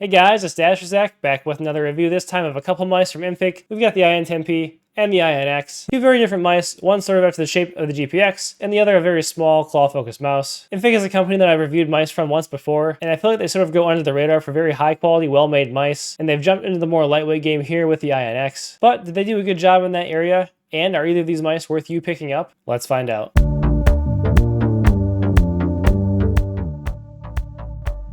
Hey guys, it's Dasher Zach, back with another review, this time of a couple mice from Inphic. We've got the IN10P and the INX. Two very different mice, one sort of after the shape of the GPX, and the other a very small, claw-focused mouse. Inphic is a company that I've reviewed mice from once before, and I feel like they sort of go under the radar for very high-quality, well-made mice, and they've jumped into the more lightweight game here with the INX. But did they do a good job in that area? And are either of these mice worth you picking up? Let's find out.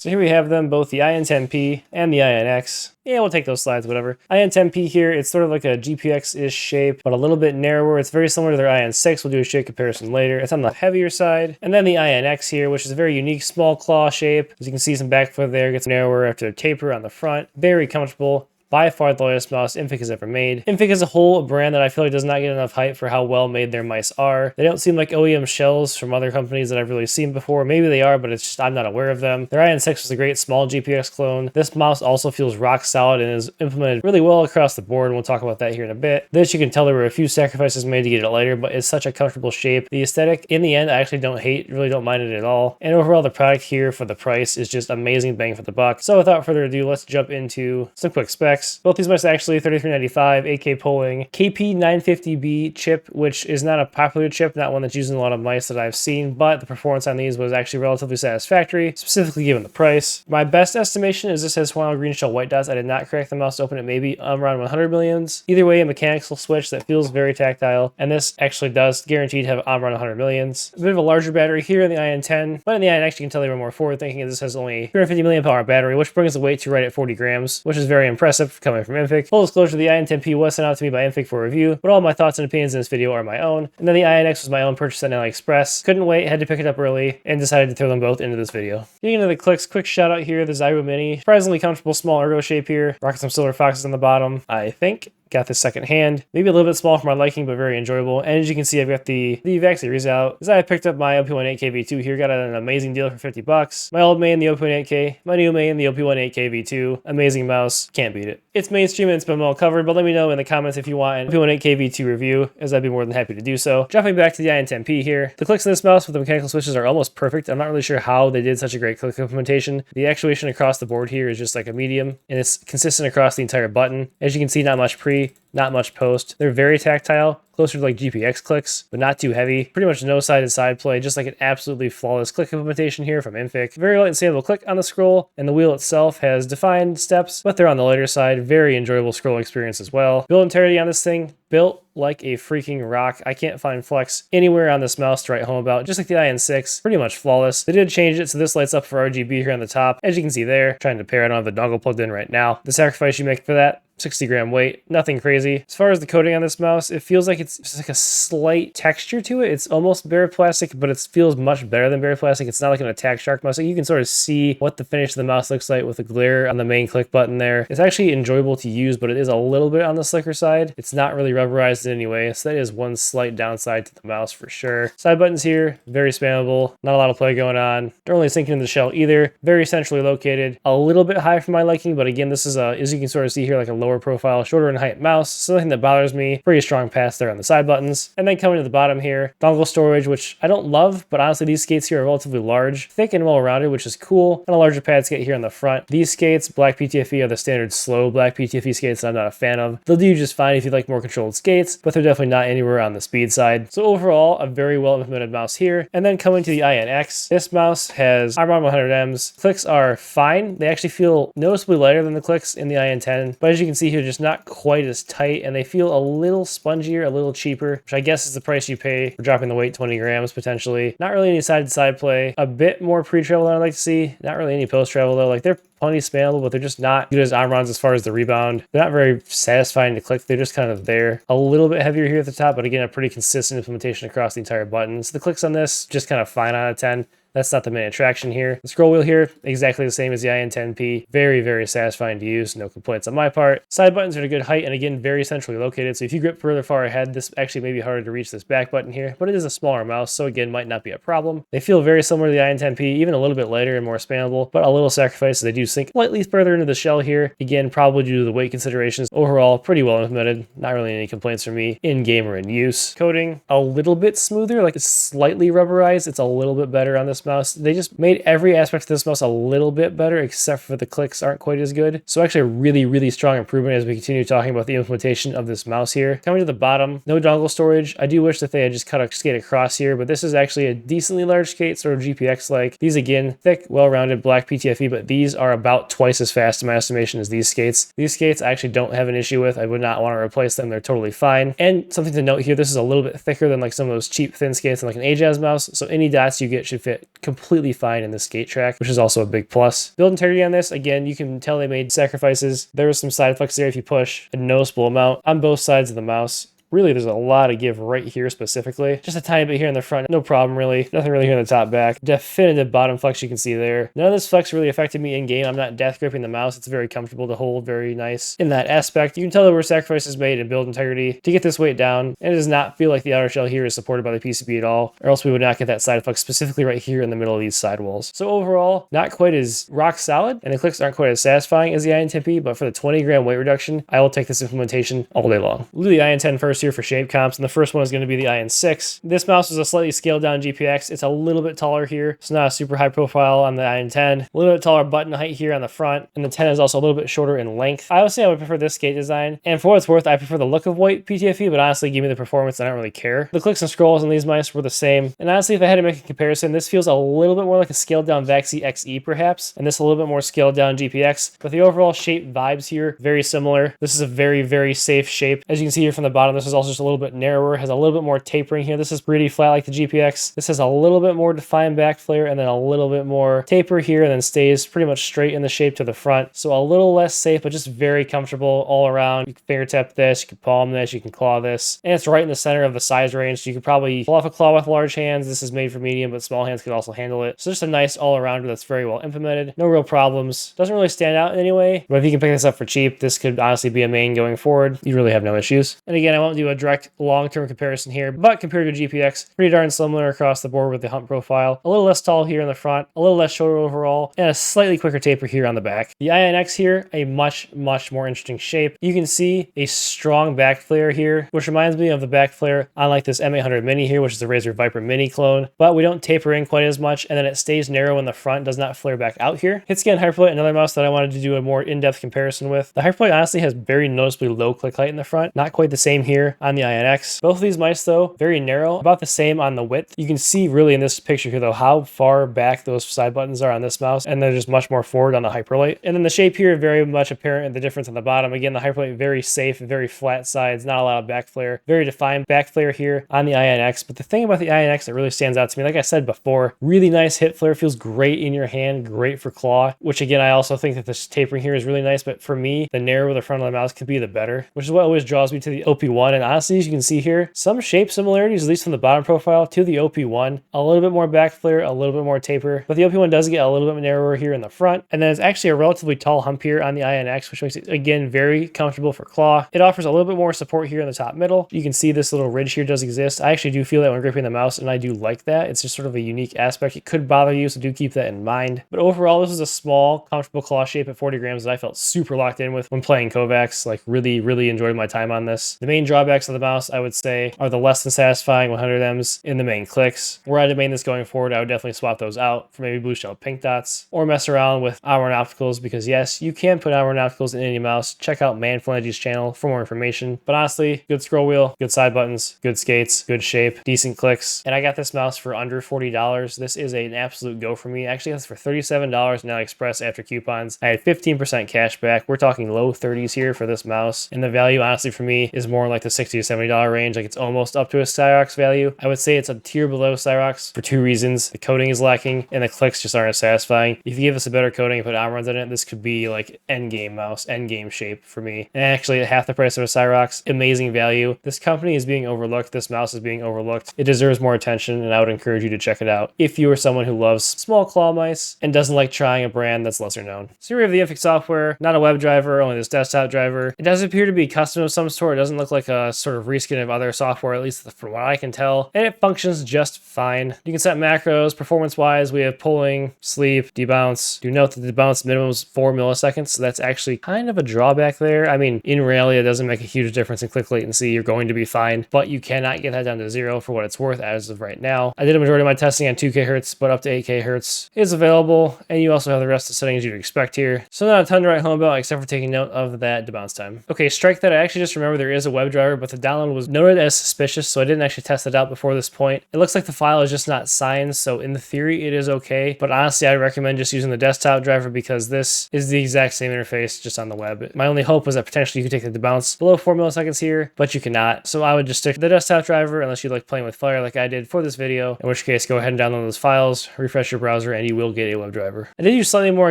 So here we have them, both the IN10P and the INX. Yeah, we'll take those slides, whatever. IN10P here, it's sort of like a GPX-ish shape, but a little bit narrower. It's very similar to their IN6. We'll do a shape comparison later. It's on the heavier side. And then the INX here, which is a very unique small claw shape. As you can see, some back foot there gets narrower after a taper on the front. Very comfortable. By far the lightest mouse Inphic has ever made. Inphic as a whole, a brand that I feel like does not get enough hype for how well made their mice are. They don't seem like OEM shells from other companies that I've really seen before. Maybe they are, but it's just I'm not aware of them. Their IN6 was a great small GPX clone. This mouse also feels rock solid and is implemented really well across the board, and we'll talk about that here in a bit. This, you can tell there were a few sacrifices made to get it lighter, but it's such a comfortable shape. The aesthetic, in the end, I actually don't hate, really don't mind it at all. And overall, the product here for the price is just amazing bang for the buck. So without further ado, let's jump into some quick specs. Both these mice actually $33.95, 8K polling, KP950B chip, which is not a popular chip, not one that's used in a lot of mice that I've seen, but the performance on these was actually relatively satisfactory, specifically given the price. My best estimation is this has final green shell white dots. I did not crack the mouse to open it, maybe around 100 millions. Either way, a mechanical switch that feels very tactile, and this actually does guaranteed have around 100 millions. A bit of a larger battery here in the IN10, but in the INX you can tell they were more forward thinking, as this has only 350 milliamp hour battery, which brings the weight to right at 40 grams, which is very impressive coming from Inphic. Full disclosure, the IN10P was sent out to me by Inphic for review, but all my thoughts and opinions in this video are my own. And then the INX was my own purchase on AliExpress. Couldn't wait, had to pick it up early, and decided to throw them both into this video. Getting into the clicks, quick shout out here, the Zyro Mini. Surprisingly comfortable small ergo shape here. Rocking some silver foxes on the bottom, I think. Got this second hand. Maybe a little bit small for my liking, but very enjoyable. And as you can see, I've got the VAC series out. As I picked up my OP18K V2 here, got an amazing deal for 50 bucks. My old main, the OP18K. My new main, the OP18K V2. Amazing mouse. Can't beat it. It's mainstream and it's been well covered, but let me know in the comments if you want an OP18K V2 review, as I'd be more than happy to do so. Jumping back to the IN10P here. The clicks in this mouse with the mechanical switches are almost perfect. I'm not really sure how they did such a great click implementation. The actuation across the board here is just like a medium, and it's consistent across the entire button. As you can see, not much pre, not much post. They're very tactile, closer to like GPX clicks, but not too heavy. Pretty much no side-to-side play, just like an absolutely flawless click implementation here from Inphic. Very light and stable click on the scroll, and the wheel itself has defined steps, but they're on the lighter side. Very enjoyable scroll experience as well. Build integrity on this thing, built like a freaking rock. I can't find flex anywhere on this mouse to write home about. Just like the IN6, pretty much flawless. They did change it, so this lights up for RGB here on the top. As you can see there, trying to pair, I don't have the dongle plugged in right now. The sacrifice you make for that, 60 gram weight, nothing crazy. As far as the coating on this mouse, it feels like it's just like a slight texture to it. It's almost bare plastic, but it feels much better than bare plastic. It's not like an Attack Shark mouse. Like you can sort of see what the finish of the mouse looks like with the glare on the main click button there. It's actually enjoyable to use, but it is a little bit on the slicker side. It's not really rubberized in any way, so that is one slight downside to the mouse for sure. Side buttons here, very spammable. Not a lot of play going on. Don't really sink into the shell either. Very centrally located. A little bit high for my liking, but again, this is as you can sort of see here, like a lower profile, shorter in height mouse. So nothing that bothers me. Pretty strong pass there on the side buttons. And then coming to the bottom here, dongle storage, which I don't love, but honestly these skates here are relatively large, thick and well rounded, which is cool. And a larger pad skate here on the front. These skates, black PTFE, are the standard slow black PTFE skates that I'm not a fan of. They'll do just fine if you like more controlled skates, but they're definitely not anywhere on the speed side. So overall, a very well implemented mouse here. And then coming to the INX, this mouse has around 100 Ms. Clicks are fine. They actually feel noticeably lighter than the clicks in the IN10, but as you can see here, just not quite as tight, and they feel a little spongier, a little cheaper, which I guess is the price you pay for dropping the weight 20 grams potentially. Not really any side-to-side play. A bit more pre-travel than I'd like to see. Not really any post-travel though. Like they're plenty spammable, but they're just not good as on-runs as far as the rebound. They're not very satisfying to click. They're just kind of there. A little bit heavier here at the top, but again, a pretty consistent implementation across the entire buttons. The clicks on this, just kind of fine out of 10. That's not the main attraction here. The scroll wheel here, exactly the same as the IN10P. Very, very satisfying to use. No complaints on my part. Side buttons are at a good height and again, very centrally located. So if you grip further far ahead, this actually may be harder to reach this back button here, but it is a smaller mouse. So again, might not be a problem. They feel very similar to the IN10P, even a little bit lighter and more spammable, but a little sacrifice. They do sink slightly further into the shell here. Again, probably due to the weight considerations. Overall, pretty well implemented. Not really any complaints from me in game or in use. Coating, a little bit smoother, like it's slightly rubberized. It's a little bit better on this this mouse. They just made every aspect of this mouse a little bit better, except for the clicks aren't quite as good. So actually a really, really strong improvement as we continue talking about the implementation of this mouse here. Coming to the bottom, no dongle storage. I do wish that they had just cut a skate across here, but this is actually a decently large skate, sort of GPX-like. These again, thick, well-rounded black PTFE, but these are about twice as fast in my estimation as these skates. These skates I actually don't have an issue with. I would not want to replace them. They're totally fine. And something to note here, this is a little bit thicker than like some of those cheap thin skates on like an Ajaz mouse. So any dots you get should fit completely fine in the skate track, which is also a big plus. Build integrity on this, again, you can tell they made sacrifices. There was some side flex there if you push a noticeable amount on both sides of the mouse. Really, there's a lot of give right here specifically. Just a tiny bit here in the front, no problem really. Nothing really here in the top back. Definitive bottom flex you can see there. None of this flex really affected me in game. I'm not death gripping the mouse. It's very comfortable to hold, very nice in that aspect. You can tell there were sacrifices made in build integrity to get this weight down. And it does not feel like the outer shell here is supported by the PCB at all, or else we would not get that side flex specifically right here in the middle of these sidewalls. So overall, not quite as rock solid, and the clicks aren't quite as satisfying as the IN10P, but for the 20 gram weight reduction, I will take this implementation all day long. We'll do the IN10 first here for shape comps, and the first one is going to be the IN6. This mouse is a slightly scaled down GPX. It's a little bit taller here. It's not a super high profile on the IN10. A little bit taller button height here on the front, and the 10 is also a little bit shorter in length. I would say I would prefer this skate design, and for what it's worth, I prefer the look of white PTFE, but honestly, give me the performance, I don't really care. The clicks and scrolls on these mice were the same, and honestly, if I had to make a comparison, this feels a little bit more like a scaled down Vaxi XE perhaps, and this a little bit more scaled down GPX, but the overall shape vibes here, very similar. This is a very, very safe shape. As you can see here from the bottom, this is also just a little bit narrower, has a little bit more tapering here. This is pretty flat like the GPX. This has a little bit more defined back flare and then a little bit more taper here and then stays pretty much straight in the shape to the front. So a little less safe, but just very comfortable all around. You can fingertip this, you can palm this, you can claw this, and it's right in the center of the size range. So you could probably pull off a claw with large hands. This is made for medium, but small hands could also handle it. So just a nice all-arounder that's very well implemented. No real problems. Doesn't really stand out in any way, but if you can pick this up for cheap, this could honestly be a main going forward. You really have no issues. And again, I won't do a direct long-term comparison here, but compared to GPX, pretty darn similar across the board with the hump profile. A little less tall here in the front, a little less shorter overall, and a slightly quicker taper here on the back. The INX here, a much more interesting shape. You can see a strong back flare here, which reminds me of the back flare on like this M800 Mini here, which is the Razer Viper Mini clone, but we don't taper in quite as much, and then it stays narrow in the front, does not flare back out here. Hitscan Hyperlight, another mouse that I wanted to do a more in-depth comparison with. The Hyperlight honestly has very noticeably low click height in the front, not quite the same here on the INX. Both of these mice though, very narrow, about the same on the width. You can see really in this picture here though how far back those side buttons are on this mouse, and they're just much more forward on the Hyperlight. And then the shape here very much apparent in the difference on the bottom. Again, the Hyperlight very safe, very flat sides, not a lot of back flare, very defined back flare here on the INX. But the thing about the INX that really stands out to me, like I said before, really nice hit flare, feels great in your hand, great for claw, which again I also think that this tapering here is really nice, but for me the narrower the front of the mouse could be the better, which is what always draws me to the OP1. And honestly, as you can see here, some shape similarities, at least from the bottom profile to the OP1. A little bit more back flare, a little bit more taper, but the OP1 does get a little bit narrower here in the front. And then it's actually a relatively tall hump here on the INX, which makes it again very comfortable for claw. It offers a little bit more support here in the top middle. You can see this little ridge here does exist. I actually do feel that when gripping the mouse, and I do like that. It's just sort of a unique aspect. It could bother you, so do keep that in mind. But overall, this is a small, comfortable claw shape at 40 grams that I felt super locked in with when playing Kovacs. Like really enjoyed my time on this. The main drawbacks of the mouse, I would say, are the less than satisfying 100Ms in the main clicks. Were I to main this going forward, I would definitely swap those out for maybe blue shell pink dots, or mess around with Armor and Opticals, because yes, you can put Armor and Opticals in any mouse. Check out Manflanegy's channel for more information. But honestly, good scroll wheel, good side buttons, good skates, good shape, decent clicks, and I got this mouse for under $40. This is an absolute go for me. Actually, that's for $37 on AliExpress after coupons. I had 15% cash back. We're talking low 30s here for this mouse, and the value honestly for me is more like the $60 to $70 range. Like it's almost up to a Cyrox value. I would say it's a tier below Cyrox for two reasons. The coating is lacking and the clicks just aren't as satisfying. If you give us a better coating and put Omrons in it, this could be like endgame mouse, endgame shape for me. And actually at half the price of a Cyrox, amazing value. This company is being overlooked. This mouse is being overlooked. It deserves more attention, and I would encourage you to check it out if you are someone who loves small claw mice and doesn't like trying a brand that's lesser known. So here we have the Inphic software, not a web driver, only this desktop driver. It does appear to be custom of some sort. It doesn't look like a a sort of reskin of other software, at least from what I can tell, and it functions just fine. You can set macros. Performance-wise, we have pulling, sleep, debounce. Do note that the bounce minimum is 4 milliseconds, so that's actually kind of a drawback there. I mean, in reality, it doesn't make a huge difference in click latency. You're going to be fine, but you cannot get that down to 0 for what it's worth as of right now. I did a majority of my testing on 2K hertz, but up to 8K hertz is available, and you also have the rest of the settings you'd expect here. So not a ton to write home about, except for taking note of that debounce time. Okay, strike that. I actually just remember there is a WebDriver, but the download was noted as suspicious, so I didn't actually test it out before this point. It looks like the file is just not signed, so in the theory, it is okay, but honestly, I recommend just using the desktop driver because this is the exact same interface just on the web. My only hope was that potentially you could take the debounce below 4 milliseconds here, but you cannot. So I would just stick to the desktop driver unless you like playing with Fire like I did for this video, in which case go ahead and download those files, refresh your browser, and you will get a WebDriver. I did use slightly more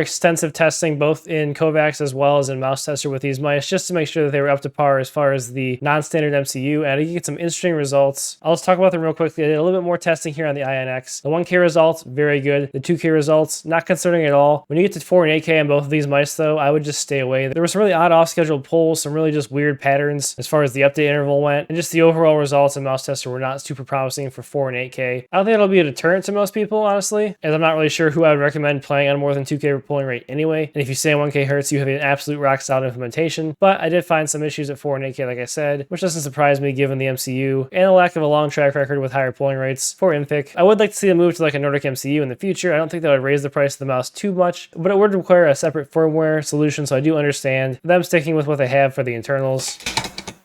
extensive testing both in Kovacs as well as in MouseTester with these mice just to make sure that they were up to par as far as the non-standard MCU, and I did get some interesting results. I'll just talk about them real quickly. I did a little bit more testing here on the INX. The 1K results, very good. The 2K results, not concerning at all. When you get to 4 and 8K on both of these mice though, I would just stay away. There were some really odd off-scheduled pulls, some really just weird patterns as far as the update interval went, and just the overall results in MouseTester were not super promising for 4 and 8K. I don't think it'll be a deterrent to most people, honestly, as I'm not really sure who I would recommend playing on more than 2K pulling rate anyway. And if you stay on 1K hertz, you have an absolute rock solid implementation. But I did find some issues at 4 and 8K, like I said, which doesn't surprise me given the MCU and the lack of a long track record with higher pulling rates for Inphic. I would like to see a move to like a Nordic MCU in the future. I don't think that would raise the price of the mouse too much, but it would require a separate firmware solution, so I do understand them sticking with what they have for the internals.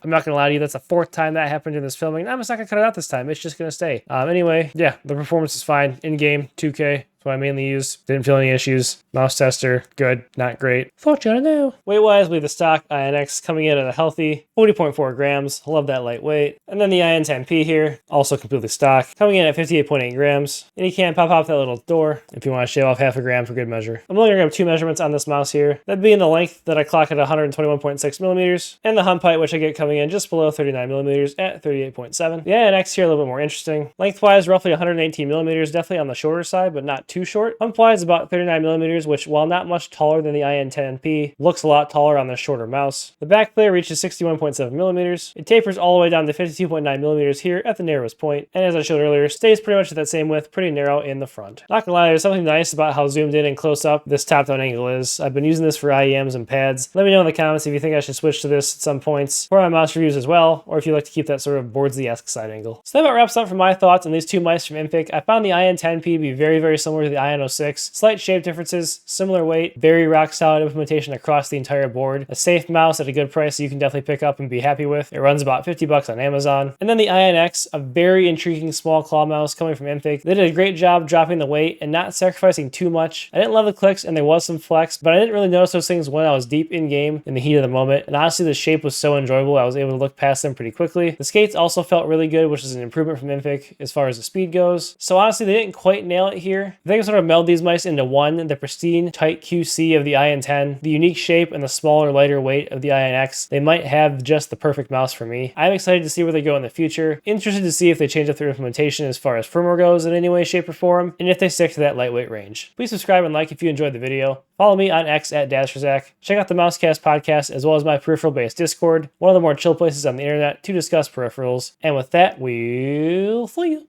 I'm not going to lie to you, that's the 4th time that happened in this filming. I'm just not going to cut it out this time. It's just going to stay. Anyway, yeah, the performance is fine. In-game, 2K. That's what I mainly use. Didn't feel any issues. MouseTester, good, not great. Thought you ought to know. Weight-wise, we have the stock INX coming in at a healthy 40.4 grams. Love that lightweight. And then the IN10P here, also completely stock, coming in at 58.8 grams. And you can pop that little door if you want to shave off half a gram for good measure. I'm only going to grab 2 measurements on this mouse here. That being the length that I clock at 121.6 millimeters, and the hump height, which I get coming in just below 39 millimeters at 38.7. The INX here a little bit more interesting. Lengthwise, roughly 118 millimeters, definitely on the shorter side, but not too short. Hump-wise, about 39 millimeters, which, while not much taller than the IN10P, looks a lot taller on this shorter mouse. The back plate reaches 61.7 millimeters. It tapers all the way down to 52.9 millimeters here at the narrowest point, and as I showed earlier, stays pretty much at that same width, pretty narrow in the front. Not gonna lie, there's something nice about how zoomed in and close up this top-down angle is. I've been using this for IEMs and pads. Let me know in the comments if you think I should switch to this at some points for my mouse reviews as well, or if you like to keep that sort of boardsy-esque side angle. So that about wraps up for my thoughts on these two mice from Inphic. I found the IN10P to be very, very similar to the IN06. Slight shape differences, similar weight, very rock solid implementation across the entire board. A safe mouse at a good price that you can definitely pick up and be happy with. It runs about 50 bucks on Amazon. And then the INX, a very intriguing small claw mouse coming from Inphic. They did a great job dropping the weight and not sacrificing too much. I didn't love the clicks and there was some flex, but I didn't really notice those things when I was deep in game in the heat of the moment. And honestly, the shape was so enjoyable, I was able to look past them pretty quickly. The skates also felt really good, which is an improvement from Inphic as far as the speed goes. So honestly, they didn't quite nail it here. I think I sort of meld these mice into one, the pristine, tight QC of the IN10, the unique shape and the smaller, lighter weight of the INX. They might have just the perfect mouse for me. I'm excited to see where they go in the future. Interested to see if they change up their implementation as far as firmware goes in any way, shape, or form, and if they stick to that lightweight range. Please subscribe and like if you enjoyed the video. Follow me on X at DasherZach. Check out the Mousecast podcast as well as my peripheral-based Discord, one of the more chill places on the internet to discuss peripherals. And with that, we'll see you.